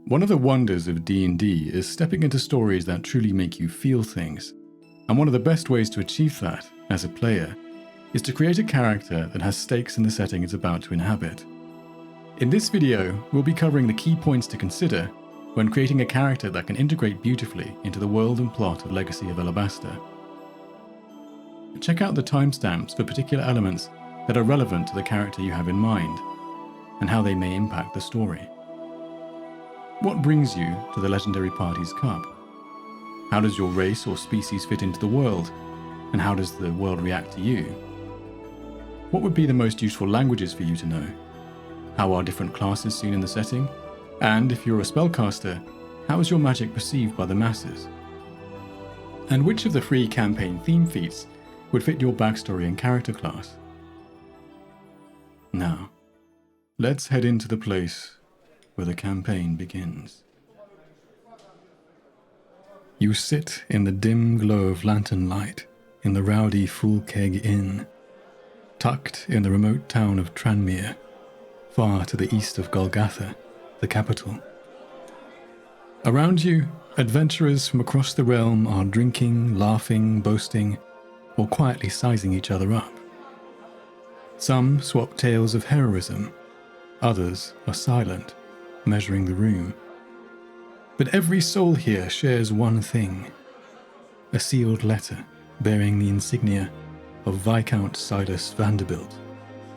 One of the wonders of D&D is stepping into stories that truly make you feel things. And one of the best ways to achieve that, as a player, is to create a character that has stakes in the setting it's about to inhabit. In this video, we'll be covering the key points to consider when creating a character that can integrate beautifully into the world and plot of Legacy of Alabaster. Check out the timestamps for particular elements that are relevant to the character you have in mind, and how they may impact the story. What brings you to the Legendary Party's Cup? How does your race or species fit into the world, and how does the world react to you? What would be the most useful languages for you to know? How are different classes seen in the setting? And if you're a spellcaster, how is your magic perceived by the masses? And which of the free campaign theme feats would fit your backstory and character class? Now, let's head into the place where the campaign begins. You sit in the dim glow of lantern light in the rowdy Full Keg Inn, tucked in the remote town of Tranmere, far to the east of Golgotha, the capital. Around you, adventurers from across the realm are drinking, laughing, boasting, or quietly sizing each other up. Some swap tales of heroism, others are silent, measuring the room. But every soul here shares one thing: a sealed letter bearing the insignia of Viscount Silas Vanderbilt,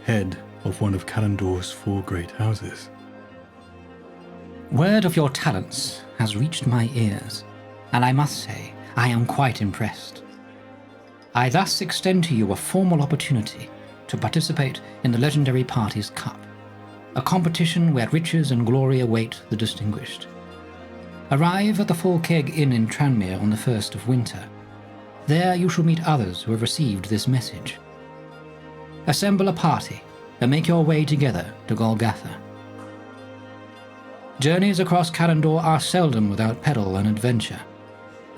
head of one of Carandor's 4 great houses. Word of your talents has reached my ears, and I must say I am quite impressed. I thus extend to you a formal opportunity to participate in the Legendary Party's Cup, a competition where riches and glory await the distinguished. Arrive at the Full Keg Inn in Tranmere on the 1st of winter. There you shall meet others who have received this message. Assemble a party and make your way together to Golgotha. Journeys across Carandor are seldom without peril and adventure.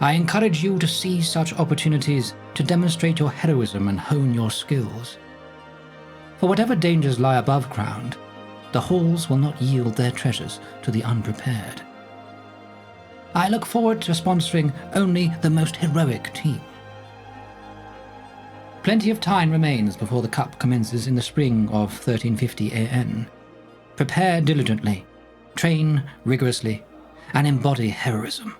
I encourage you to seize such opportunities to demonstrate your heroism and hone your skills. For whatever dangers lie above ground, the halls will not yield their treasures to the unprepared. I look forward to sponsoring only the most heroic team. Plenty of time remains before the cup commences in the spring of 1350 AN. Prepare diligently, train rigorously, and embody heroism,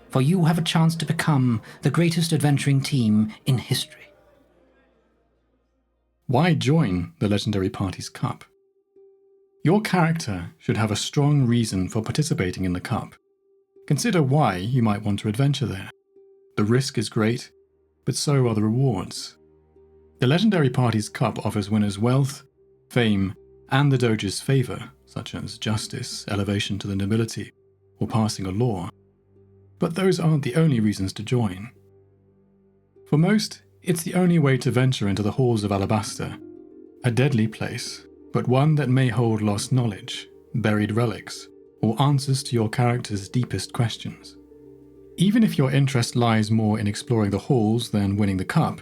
for you have a chance to become the greatest adventuring team in history. Why join the Legendary Party's Cup? Your character should have a strong reason for participating in the Cup. Consider why you might want to adventure there. The risk is great, but so are the rewards. The Legendary Party's Cup offers winners wealth, fame, and the Doge's favour, such as justice, elevation to the nobility, or passing a law. But those aren't the only reasons to join. For most, it's the only way to venture into the halls of Alabaster, a deadly place, but one that may hold lost knowledge, buried relics, or answers to your character's deepest questions. Even if your interest lies more in exploring the halls than winning the cup,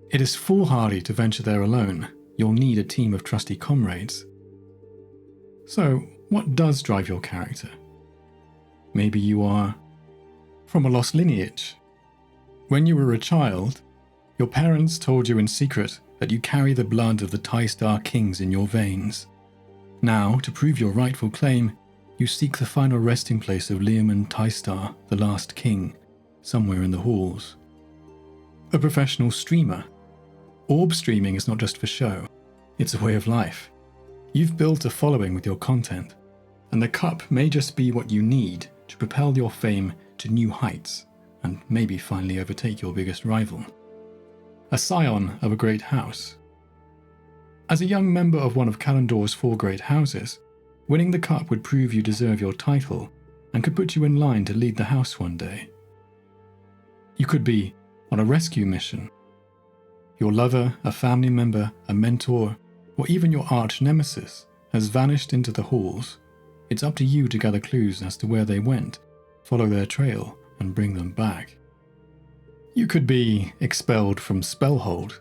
it is foolhardy to venture there alone. You'll need a team of trusty comrades. So, what does drive your character? Maybe you are from a lost lineage. When you were a child, your parents told you in secret that you carry the blood of the Tystar kings in your veins. Now, to prove your rightful claim, you seek the final resting place of Leomund Tystar, the last king, somewhere in the halls. A professional streamer. Orb streaming is not just for show, it's a way of life. You've built a following with your content, and the cup may just be what you need to propel your fame to new heights, and maybe finally overtake your biggest rival. A scion of a great house. As a young member of one of Carandor's 4 great houses, winning the cup would prove you deserve your title and could put you in line to lead the house one day. You could be on a rescue mission. Your lover, a family member, a mentor, or even your arch nemesis has vanished into the halls. It's up to you to gather clues as to where they went, follow their trail, and bring them back. You could be expelled from Spellhold.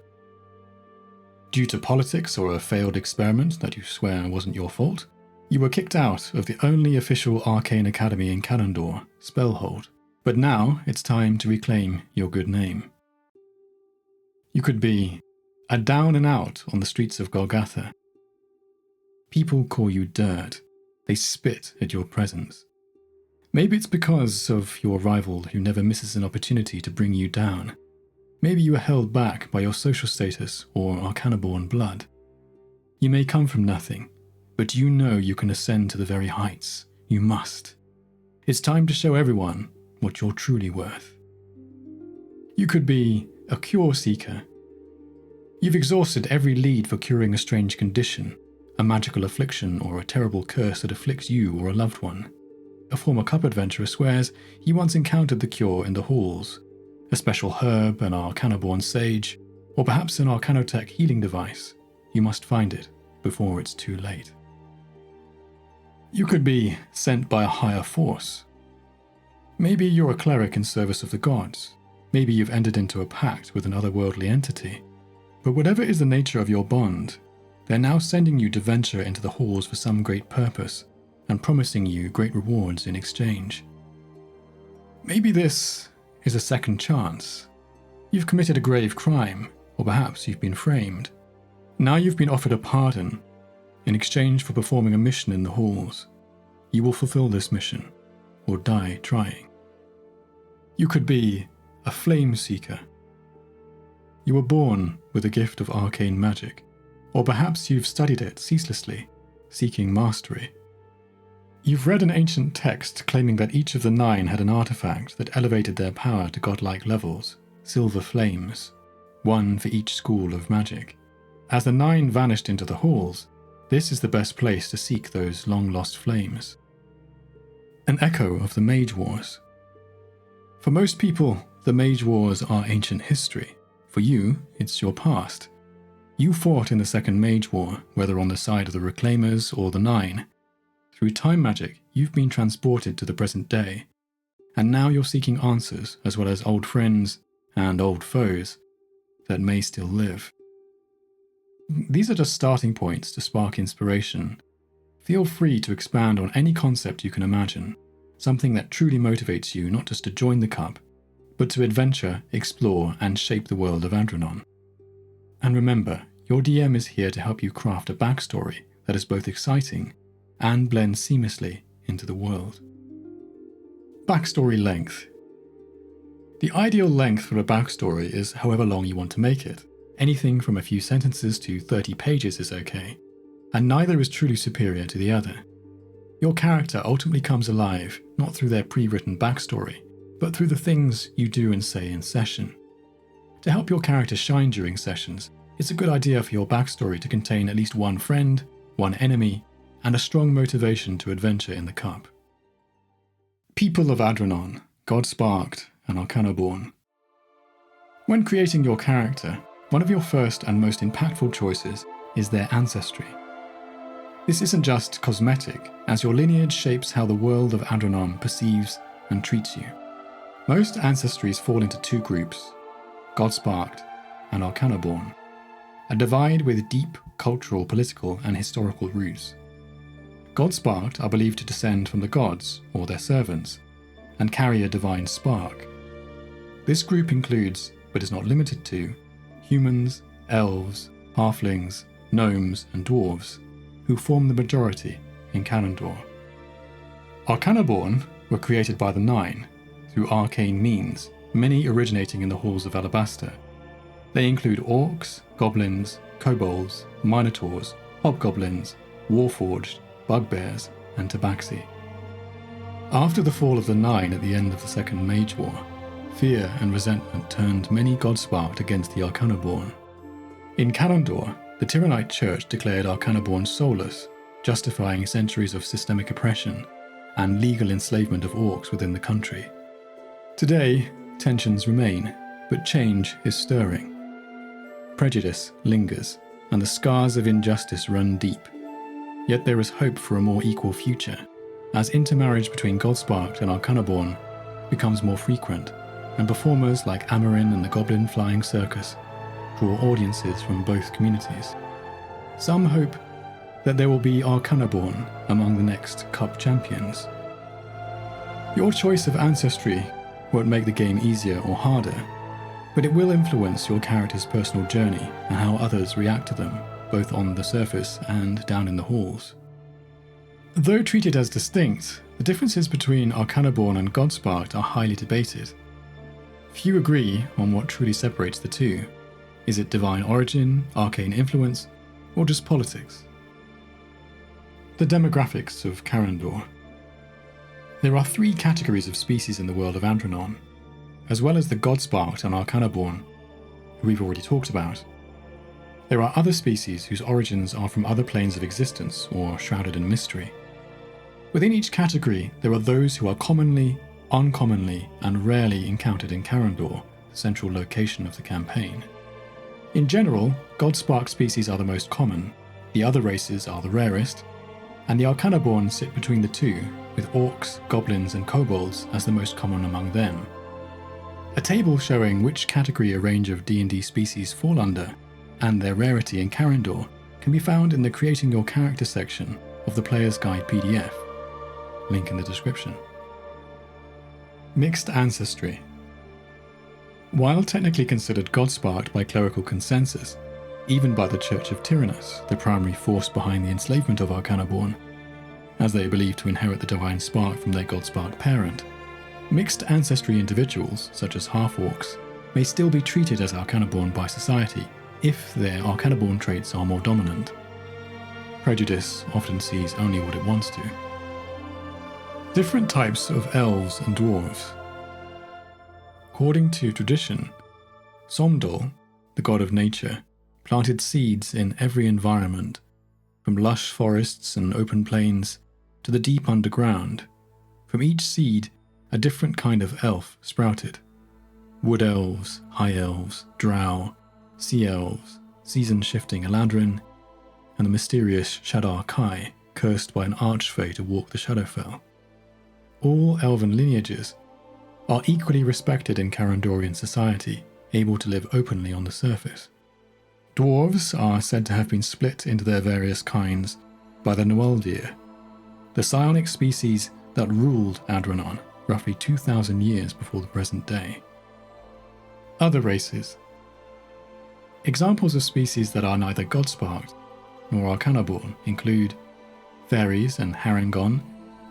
Due to politics or a failed experiment that you swear wasn't your fault, You were kicked out of the only official arcane academy in Carandor, Spellhold, but now it's time to reclaim your good name. You could be a down and out on the streets of Golgotha. People call you dirt. They spit at your presence. Maybe it's because of your rival who never misses an opportunity to bring you down. Maybe you are held back by your social status or Arcanoborn blood. You may come from nothing, but you know you can ascend to the very heights. You must. It's time to show everyone what you're truly worth. You could be a cure seeker. You've exhausted every lead for curing a strange condition, a magical affliction or a terrible curse that afflicts you or a loved one. A former cup adventurer swears he once encountered the cure in the halls, a special herb, an Arcanoborn sage, or perhaps an Arcanotech healing device. You must find it before it's too late. You could be sent by a higher force. Maybe you're a cleric in service of the gods. Maybe you've entered into a pact with an otherworldly entity. But whatever is the nature of your bond, they're now sending you to venture into the halls for some great purpose and promising you great rewards in exchange. Maybe this is a second chance. You've committed a grave crime, or perhaps you've been framed. Now you've been offered a pardon in exchange for performing a mission in the halls. You will fulfill this mission, or die trying. You could be a flame seeker. You were born with a gift of arcane magic, or perhaps you've studied it ceaselessly, seeking mastery. You've read an ancient text claiming that each of the 9 had an artifact that elevated their power to godlike levels, silver flames, one for each school of magic. As the 9 vanished into the halls, this is the best place to seek those long-lost flames. An echo of the Mage Wars. For most people, the Mage Wars are ancient history. For you, it's your past. You fought in the Second Mage War, whether on the side of the Reclaimers or the 9. Through time magic, you've been transported to the present day, and now you're seeking answers as well as old friends and old foes that may still live. These are just starting points to spark inspiration. Feel free to expand on any concept you can imagine, something that truly motivates you not just to join the Cup, but to adventure, explore, and shape the world of Adranon. And remember, your DM is here to help you craft a backstory that is both exciting and blends seamlessly into the world. Backstory length. The ideal length for a backstory is however long you want to make it. Anything from a few sentences to 30 pages is okay, and neither is truly superior to the other. Your character ultimately comes alive not through their pre-written backstory, but through the things you do and say in session. To help your character shine during sessions, it's a good idea for your backstory to contain at least one friend, one enemy, and a strong motivation to adventure in the Cup. People of Adranon, Godsparked, and Arcanoborn. When creating your character, one of your first and most impactful choices is their ancestry. This isn't just cosmetic, as your lineage shapes how the world of Adranon perceives and treats you. Most ancestries fall into 2 groups, Godsparked and Arcanoborn, a divide with deep cultural, political, and historical roots. Godsparked are believed to descend from the gods, or their servants, and carry a divine spark. This group includes, but is not limited to, humans, elves, halflings, gnomes, and dwarves, who form the majority in Carandor. Arcanoborn were created by the 9 through arcane means, many originating in the halls of Alabaster. They include orcs, goblins, kobolds, minotaurs, hobgoblins, warforged, bugbears, and tabaxi. After the fall of the 9 at the end of the Second Mage War, fear and resentment turned many Godsparked against the Arcanoborn. In Carandor, the Tyrannite Church declared Arcanoborn soulless, justifying centuries of systemic oppression and legal enslavement of orcs within the country. Today, tensions remain, but change is stirring. Prejudice lingers, and the scars of injustice run deep. Yet there is hope for a more equal future, as intermarriage between Godsparked and Arcanoborn becomes more frequent, and performers like Amarin and the Goblin Flying Circus draw audiences from both communities. Some hope that there will be Arcanoborn among the next Cup champions. Your choice of ancestry won't make the game easier or harder, but it will influence your character's personal journey and how others react to them, both on the surface and down in the halls. Though treated as distinct, the differences between Arcanoborn and Godsparked are highly debated. Few agree on what truly separates the two. Is it divine origin, arcane influence, or just politics? The demographics of Carandor. There are 3 categories of species in the world of Adranon, as well as the Godsparked and Arcanoborn, who we've already talked about. There are other species whose origins are from other planes of existence or shrouded in mystery. Within each category, there are those who are commonly, uncommonly, and rarely encountered in Carandor, the central location of the campaign. In general, Godsparked species are the most common, the other races are the rarest, and the Arcanoborn sit between the two, with orcs, goblins, and kobolds as the most common among them. A table showing which category a range of D&D species fall under, and their rarity in Carandor, can be found in the Creating Your Character section of the Player's Guide PDF. Link in the description. Mixed Ancestry. While technically considered Godsparked by clerical consensus, even by the Church of Tyrannus, the primary force behind the enslavement of Arcanoborn, as they believe to inherit the divine spark from their Godsparked parent, mixed ancestry individuals, such as half-orcs, may still be treated as Arcanoborn by society if their Arcanoborn traits are more dominant. Prejudice often sees only what it wants to. Different types of elves and dwarves. According to tradition, Somdol, the god of nature, planted seeds in every environment, from lush forests and open plains to the deep underground. From each seed, a different kind of elf sprouted. Wood elves, high elves, drow, sea elves, season-shifting Eladrin, and the mysterious Shadar Kai, cursed by an archfey to walk the Shadowfell. All elven lineages are equally respected in Carandorian society, able to live openly on the surface. Dwarves are said to have been split into their various kinds by the Nualdir, the psionic species that ruled Adranon roughly 2,000 years before the present day. Other races. Examples of species that are neither Godsparked nor Arcanoborn include fairies and Harangon,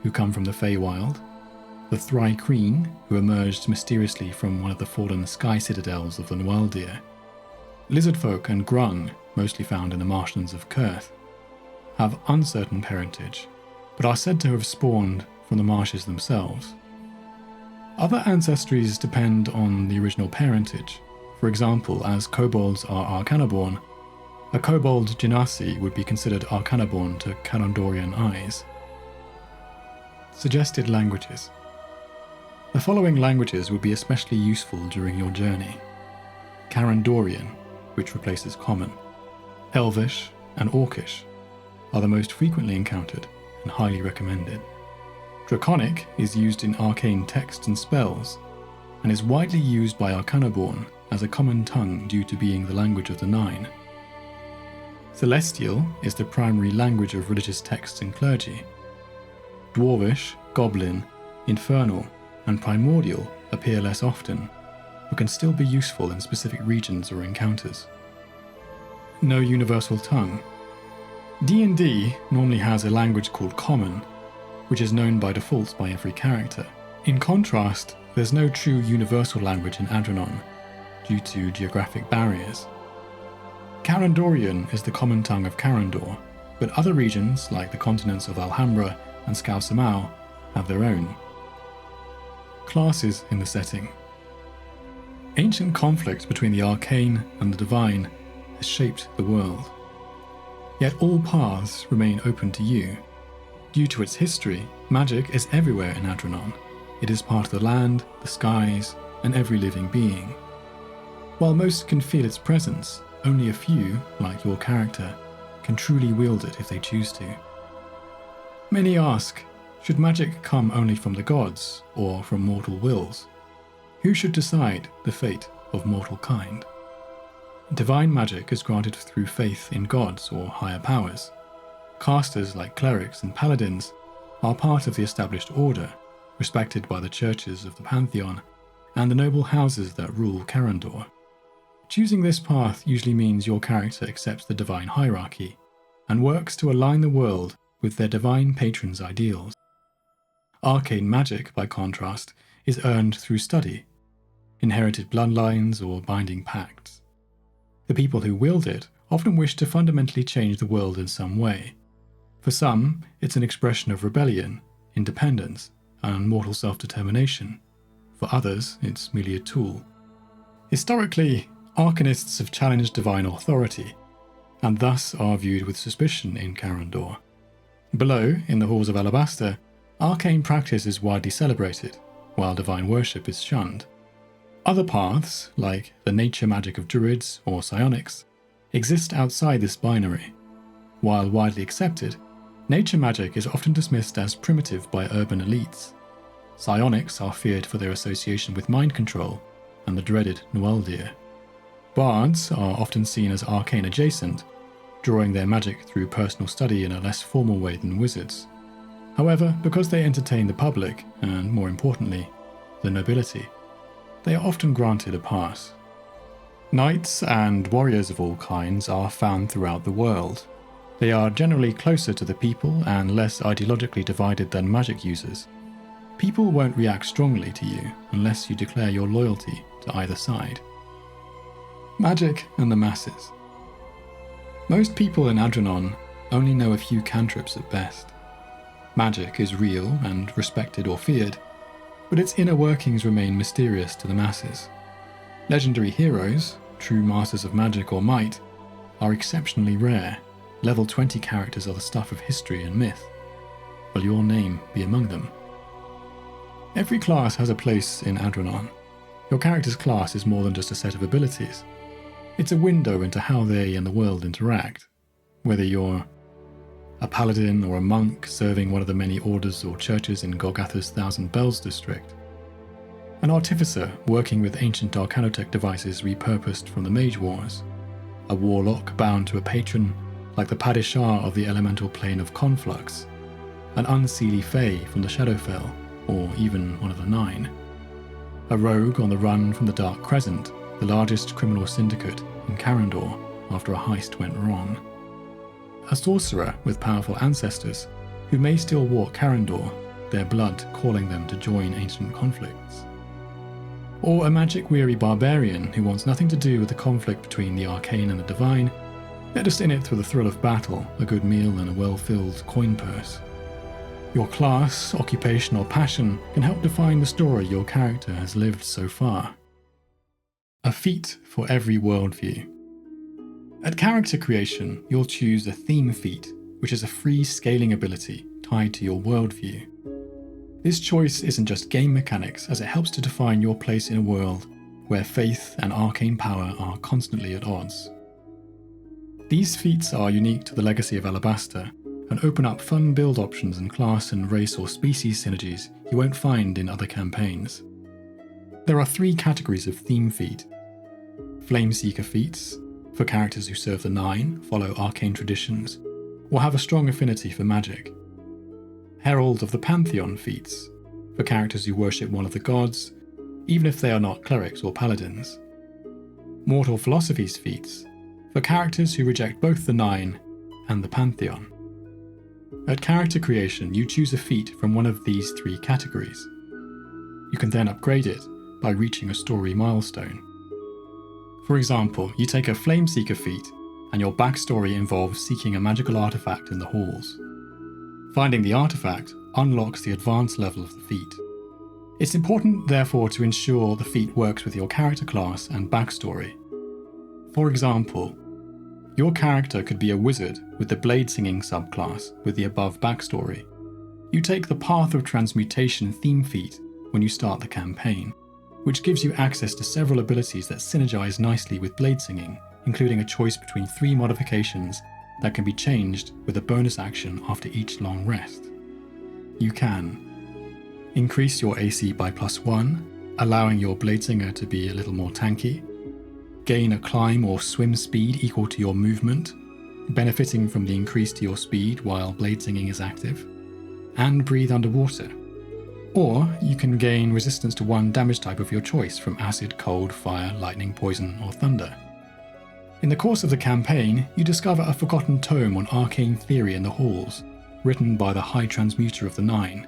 who come from the Feywild, the Thry-Kreen, who emerged mysteriously from one of the fallen sky citadels of the Nualdir, lizardfolk and grung, mostly found in the marshlands of Kurth, have uncertain parentage, but are said to have spawned from the marshes themselves. Other ancestries depend on the original parentage. For example, as kobolds are Arcanoborn, a kobold genasi would be considered Arcanoborn to Carandorian eyes. Suggested languages. The following languages would be especially useful during your journey. Carandorian, which replaces Common, Elvish, and Orcish are the most frequently encountered and highly recommended. Draconic is used in arcane texts and spells, and is widely used by Arcanoborn as a common tongue due to being the language of the Nine. Celestial is the primary language of religious texts and clergy. Dwarvish, Goblin, Infernal, and Primordial appear less often, but can still be useful in specific regions or encounters. No universal tongue. D&D normally has a language called Common, which is known by default by every character. In contrast, there's no true universal language in Adranon, due to geographic barriers. Carandorian is the common tongue of Carandor, but other regions, like the continents of Alhambra and Skausamau, have their own. Classes in the setting. Ancient conflict between the arcane and the divine has shaped the world. Yet all paths remain open to you. Due to its history, magic is everywhere in Adranon. It is part of the land, the skies, and every living being. While most can feel its presence, only a few, like your character, can truly wield it if they choose to. Many ask, should magic come only from the gods, or from mortal wills? Who should decide the fate of mortal kind? Divine magic is granted through faith in gods or higher powers. Casters like clerics and paladins are part of the established order, respected by the churches of the Pantheon and the noble houses that rule Carandor. Choosing this path usually means your character accepts the divine hierarchy and works to align the world with their divine patron's ideals. Arcane magic, by contrast, is earned through study, inherited bloodlines, or binding pacts. The people who wield it often wish to fundamentally change the world in some way. For some, it's an expression of rebellion, independence, and mortal self-determination. For others, it's merely a tool. Historically, arcanists have challenged divine authority, and thus are viewed with suspicion in Carandor. Below, in the halls of Alabaster, arcane practice is widely celebrated, while divine worship is shunned. Other paths, like the nature magic of druids or psionics, exist outside this binary. While widely accepted, nature magic is often dismissed as primitive by urban elites. Psionics are feared for their association with mind control and the dreaded Nualdir. Bards are often seen as arcane adjacent, drawing their magic through personal study in a less formal way than wizards. However, because they entertain the public, and more importantly, the nobility, they are often granted a pass. Knights and warriors of all kinds are found throughout the world. They are generally closer to the people and less ideologically divided than magic users. People won't react strongly to you unless you declare your loyalty to either side. Magic and the masses. Most people in Adranon only know a few cantrips at best. Magic is real and respected or feared, but its inner workings remain mysterious to the masses. Legendary heroes, true masters of magic or might, are exceptionally rare. Level 20 characters are the stuff of history and myth. Will your name be among them? Every class has a place in Adranon. Your character's class is more than just a set of abilities. It's a window into how they and the world interact. Whether you're a paladin or a monk serving one of the many orders or churches in Golgatha's Thousand Bells district. An artificer working with ancient arcanotech devices repurposed from the Mage Wars. A warlock bound to a patron like the Padishah of the elemental plane of Conflux. An unseelie fae from the Shadowfell, or even one of the Nine. A rogue on the run from the Dark Crescent, the largest criminal syndicate in Carandor after a heist went wrong. A sorcerer with powerful ancestors who may still walk Carandor, their blood calling them to join ancient conflicts. Or a magic-weary barbarian who wants nothing to do with the conflict between the arcane and the divine, they're just in it for the thrill of battle, a good meal and a well-filled coin purse. Your class, occupation or passion can help define the story your character has lived so far. A feat for every worldview. At character creation, you'll choose a theme feat, which is a free scaling ability tied to your worldview. This choice isn't just game mechanics, as it helps to define your place in a world where faith and arcane power are constantly at odds. These feats are unique to the Legacy of Alabaster and open up fun build options and class and race or species synergies you won't find in other campaigns. There are 3 categories of theme feat. Flameseeker feats, for characters who serve the Nine, follow arcane traditions, or have a strong affinity for magic. Herald of the Pantheon feats, for characters who worship one of the gods, even if they are not clerics or paladins. Mortal Philosophies feats, for characters who reject both the Nine and the Pantheon. At character creation, you choose a feat from one of these 3 categories. You can then upgrade it by reaching a story milestone. For example, you take a Flameseeker feat, and your backstory involves seeking a magical artifact in the halls. Finding the artifact unlocks the advanced level of the feat. It's important, therefore, to ensure the feat works with your character class and backstory. For example, your character could be a wizard with the blade singing subclass with the above backstory. You take the Path of Transmutation theme feat when you start the campaign, which gives you access to several abilities that synergize nicely with blade singing, including a choice between 3 modifications that can be changed with a bonus action after each long rest. You can increase your AC by +1, allowing your bladesinger to be a little more tanky, gain a climb or swim speed equal to your movement, benefiting from the increase to your speed while blade singing is active, and breathe underwater. Or you can gain resistance to one damage type of your choice from acid, cold, fire, lightning, poison, or thunder. In the course of the campaign, you discover a forgotten tome on arcane theory in the halls, written by the High Transmuter of the Nine.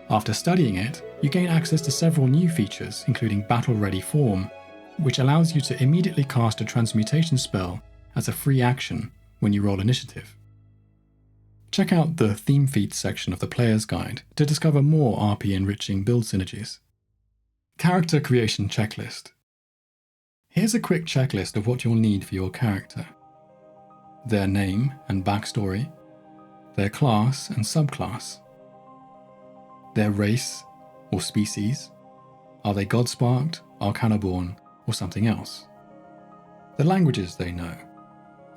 After studying it, you gain access to several new features, including Battle-Ready Form, which allows you to immediately cast a transmutation spell as a free action when you roll initiative. Check out the Theme Feats section of the Player's Guide to discover more RP-enriching build synergies. Character Creation Checklist. Here's a quick checklist of what you'll need for your character. Their name and backstory, their class and subclass, their race or species, are they Godsparked, Arcanoborn, or something else, the languages they know,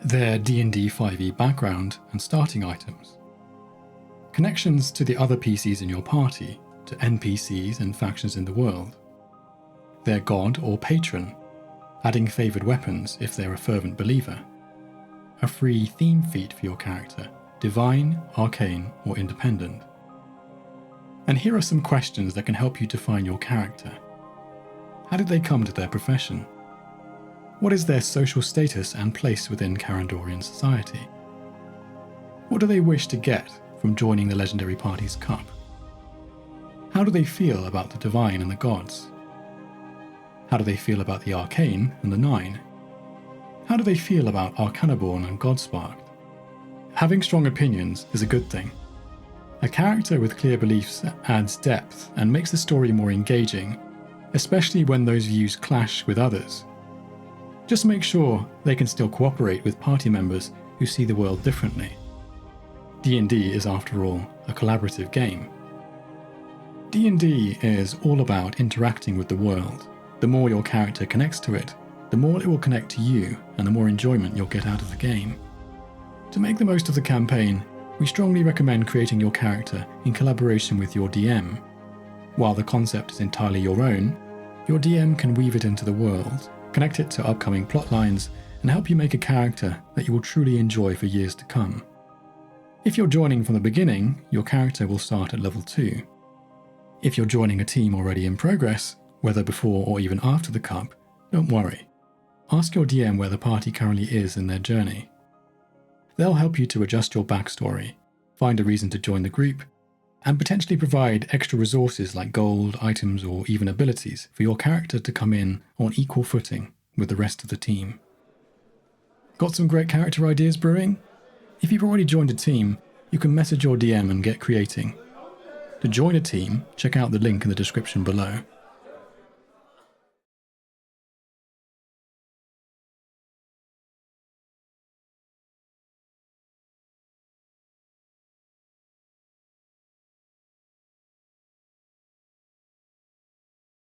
their D&D 5e background and starting items, connections to the other PCs in your party, to NPCs and factions in the world, their god or patron, adding favoured weapons if they're a fervent believer, a free theme feat for your character, divine, arcane, or independent. And here are some questions that can help you define your character. How did they come to their profession? What is their social status and place within Carandorian society? What do they wish to get from joining the Legendary Party's Cup? How do they feel about the divine and the gods? How do they feel about the arcane and the nine? How do they feel about Arcanoborn and Godsparked? Having strong opinions is a good thing. A character with clear beliefs adds depth and makes the story more engaging, especially when those views clash with others. Just make sure they can still cooperate with party members who see the world differently. D&D is, after all, a collaborative game. D&D is all about interacting with the world. The more your character connects to it, the more it will connect to you and the more enjoyment you'll get out of the game. To make the most of the campaign, we strongly recommend creating your character in collaboration with your DM. While the concept is entirely your own, your DM can weave it into the world, connect it to upcoming plot lines, and help you make a character that you will truly enjoy for years to come. If you're joining from the beginning, your character will start at level 2. If you're joining a team already in progress, whether before or even after the Cup, don't worry. Ask your DM where the party currently is in their journey. They'll help you to adjust your backstory, find a reason to join the group, and potentially provide extra resources like gold, items, or even abilities for your character to come in on equal footing with the rest of the team. Got some great character ideas brewing? If you've already joined a team, you can message your DM and get creating. To join a team, check out the link in the description below.